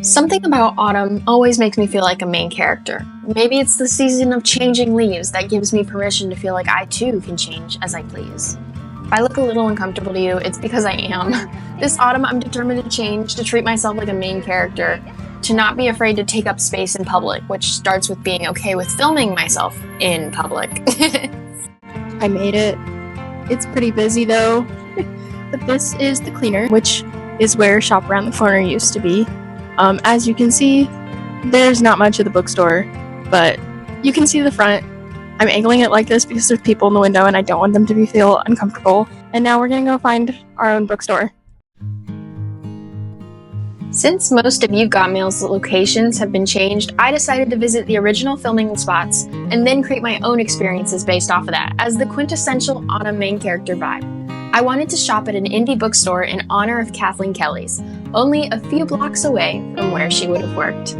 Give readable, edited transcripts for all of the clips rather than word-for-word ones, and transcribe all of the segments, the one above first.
Something about autumn always makes me feel like a main character. Maybe it's the season of changing leaves that gives me permission to feel like I too can change as I please. If I look a little uncomfortable to you, it's because I am. This autumn I'm determined to change, to treat myself like a main character, to not be afraid to take up space in public, which starts with being okay with filming myself in public. I made it. It's pretty busy though, but this is the cleaner, which is where Shop Around the Corner used to be. As you can see, there's not much of the bookstore, but you can see the front. I'm angling it like this because there's people in the window and I don't want them to feel uncomfortable. And now we're gonna go find our own bookstore. Since most of You Got Mail's locations have been changed, I decided to visit the original filming spots and then create my own experiences based off of that as the quintessential autumn main character vibe. I wanted to shop at an indie bookstore in honor of Kathleen Kelly's, only a few blocks away from where she would have worked.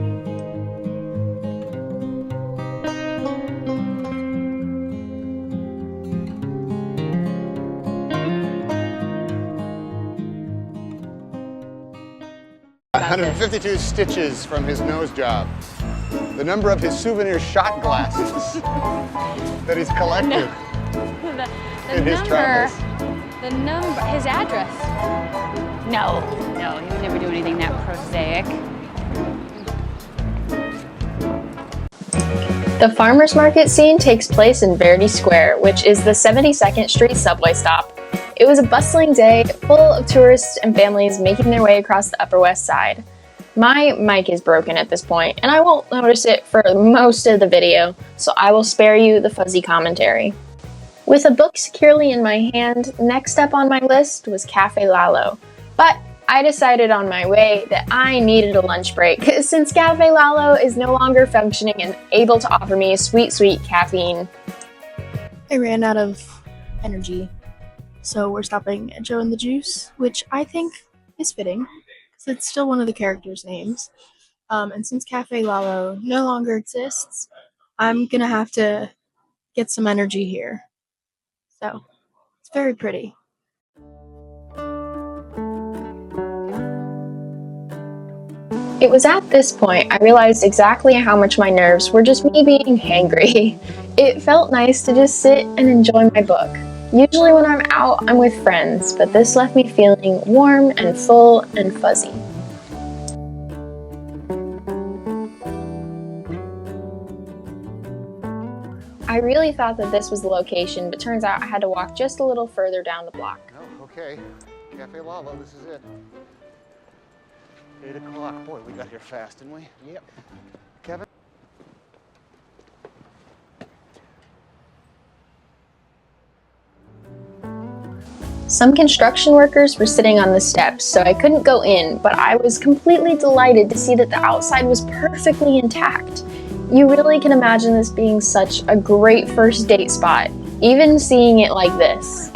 $152 stitches from his nose job. The number of his souvenir shot glasses that he's collected in his travels. The number, his address. No, he would never do anything that prosaic. The farmers market scene takes place in Verdi Square, which is the 72nd Street subway stop. It was a bustling day, full of tourists and families making their way across the Upper West Side. My mic is broken at this point, and I won't notice it for most of the video, so I will spare you the fuzzy commentary. With a book securely in my hand, next up on my list was Cafe Lalo. But I decided on my way that I needed a lunch break, since Cafe Lalo is no longer functioning and able to offer me sweet caffeine. I ran out of energy, so we're stopping at Joe and the Juice, which I think is fitting, because it's still one of the characters' names. And since Cafe Lalo no longer exists, I'm gonna have to get some energy here. So, it's very pretty. It was at this point I realized exactly how much my nerves were just me being hangry. It felt nice to just sit and enjoy my book. Usually when I'm out, I'm with friends, but this left me feeling warm and full and fuzzy. I really thought that this was the location, but turns out I had to walk just a little further down the block. Oh, okay. Cafe Lalo, this is it. 8 o'clock. Boy, we got here fast, didn't we? Yep. Kevin? Some construction workers were sitting on the steps, so I couldn't go in, but I was completely delighted to see that the outside was perfectly intact. You really can imagine this being such a great first date spot, even seeing it like this.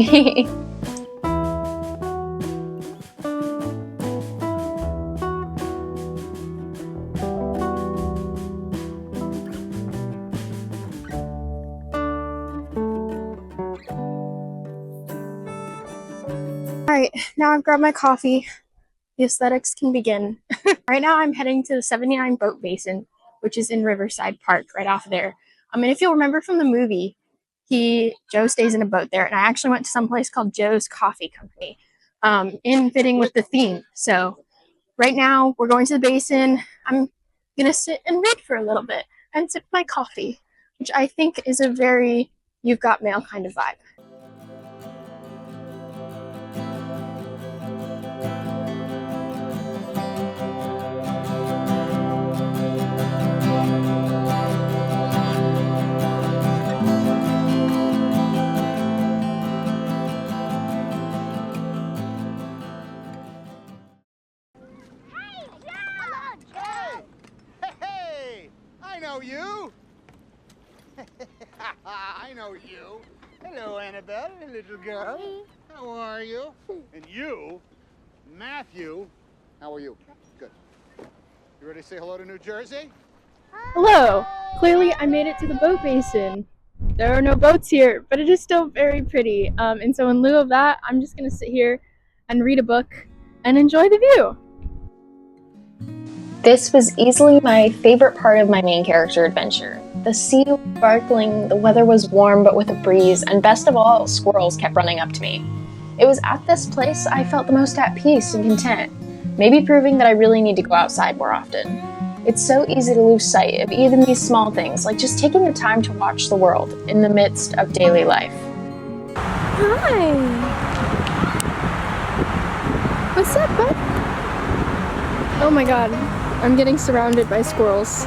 Alright, now I've grabbed my coffee. The aesthetics can begin. Right now I'm heading to the 79 Boat Basin, which is in Riverside Park, right off there. And if you'll remember from the movie, Joe stays in a boat there, and I actually went to some place called Joe's Coffee Company, in fitting with the theme. So right now we're going to the basin. I'm gonna sit and read for a little bit and sip my coffee, which I think is a very You've Got Mail kind of vibe. You? I know you. Hello, Annabelle, little girl. How are you? And you, Matthew, how are you? Good. You ready to say hello to New Jersey? Hello! Clearly I made it to the boat basin. There are no boats here, but it is still very pretty. And so in lieu of that, I'm just going to sit here and read a book and enjoy the view. This was easily my favorite part of my main character adventure. The sea was sparkling, the weather was warm but with a breeze, and best of all, squirrels kept running up to me. It was at this place I felt the most at peace and content, maybe proving that I really need to go outside more often. It's so easy to lose sight of even these small things, like just taking the time to watch the world in the midst of daily life. Hi! What's up, bud? Oh my god, I'm getting surrounded by squirrels.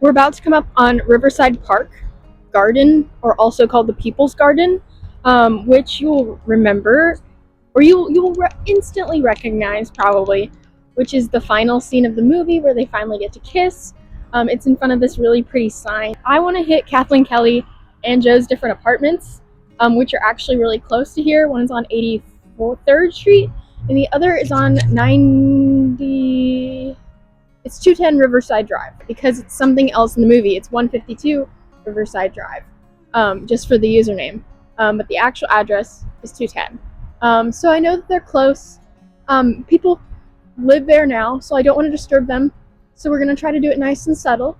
We're about to come up on Riverside Park Garden, or also called the People's Garden, which you'll remember, or you will instantly recognize probably, which is the final scene of the movie where they finally get to kiss. It's in front of this really pretty sign. I want to hit Kathleen Kelly and Joe's different apartments, which are actually really close to here. One is on 83rd Street, and the other is on 210 Riverside Drive, because it's something else in the movie. It's 152 Riverside Drive, just for the username. But the actual address is 210. So I know that they're close. People live there now, so I don't want to disturb them. So we're going to try to do it nice and subtle.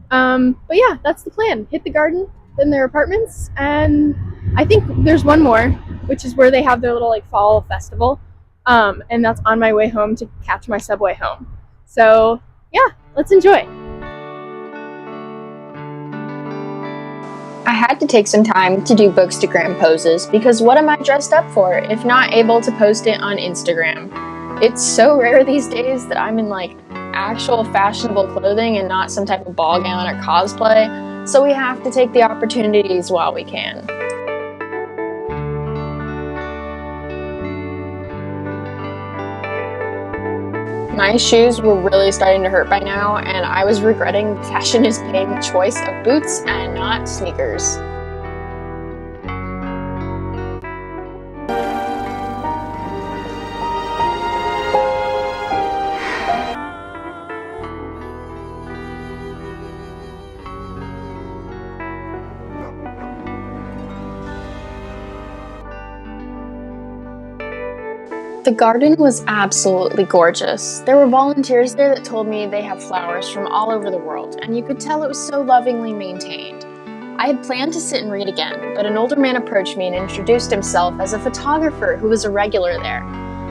But yeah, that's the plan. Hit the garden, then their apartments, and I think there's one more, which is where they have their little fall festival. And that's on my way home to catch my subway home. So yeah, let's enjoy. I had to take some time to do Bookstagram poses because what am I dressed up for if not able to post it on Instagram? It's so rare these days that I'm in actual fashionable clothing and not some type of ball gown or cosplay, so we have to take the opportunities while we can. My shoes were really starting to hurt by now, and I was regretting fashion is paying the choice of boots and not sneakers. The garden was absolutely gorgeous. There were volunteers there that told me they have flowers from all over the world, and you could tell it was so lovingly maintained. I had planned to sit and read again, but an older man approached me and introduced himself as a photographer who was a regular there.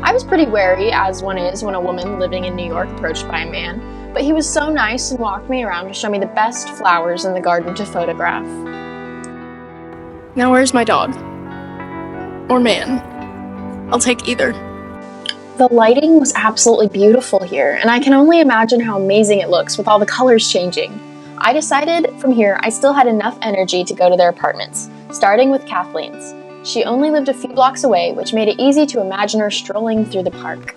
I was pretty wary, as one is when a woman living in New York approached by a man, but he was so nice and walked me around to show me the best flowers in the garden to photograph. Now where's my dog? Or man? I'll take either. The lighting was absolutely beautiful here, and I can only imagine how amazing it looks with all the colors changing. I decided from here I still had enough energy to go to their apartments, starting with Kathleen's. She only lived a few blocks away, which made it easy to imagine her strolling through the park.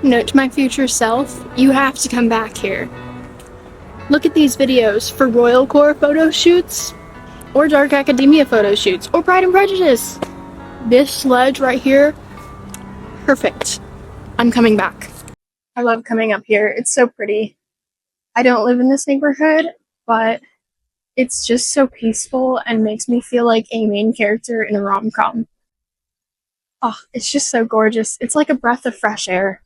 Note to my future self, you have to come back here. Look at these videos for Royal Core photo shoots, or Dark Academia photo shoots, or Pride and Prejudice. This ledge right here, perfect. I'm coming back. I love coming up here. It's so pretty. I don't live in this neighborhood, but it's just so peaceful and makes me feel like a main character in a rom-com. Oh, it's just so gorgeous. It's like a breath of fresh air.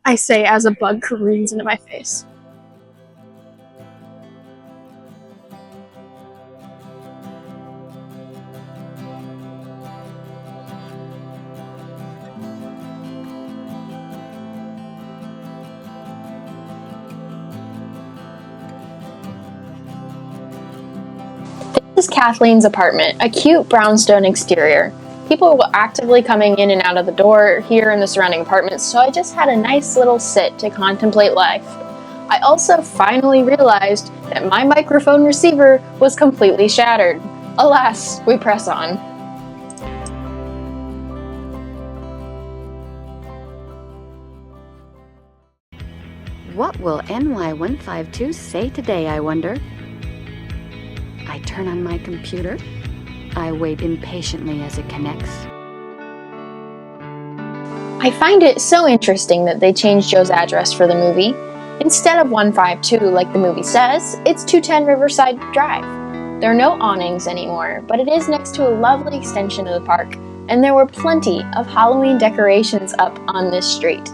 I say as a bug careens into my face. This is Kathleen's apartment, a cute brownstone exterior. People were actively coming in and out of the door here in the surrounding apartments, so I just had a nice little sit to contemplate life. I also finally realized that my microphone receiver was completely shattered. Alas, we press on. What will NY152 say today, I wonder? I turn on my computer. I wait impatiently as it connects. I find it so interesting that they changed Joe's address for the movie. Instead of 152 like the movie says, it's 210 Riverside Drive. There are no awnings anymore, but it is next to a lovely extension of the park, and there were plenty of Halloween decorations up on this street.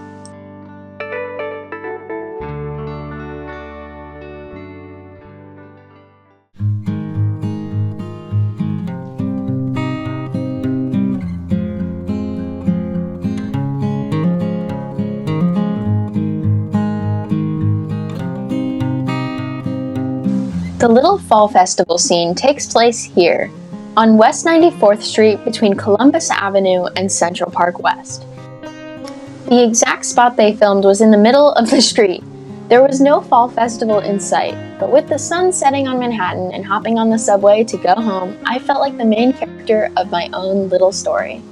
The Little Fall Festival scene takes place here, on West 94th Street between Columbus Avenue and Central Park West. The exact spot they filmed was in the middle of the street. There was no fall festival in sight, but with the sun setting on Manhattan and hopping on the subway to go home, I felt like the main character of my own little story.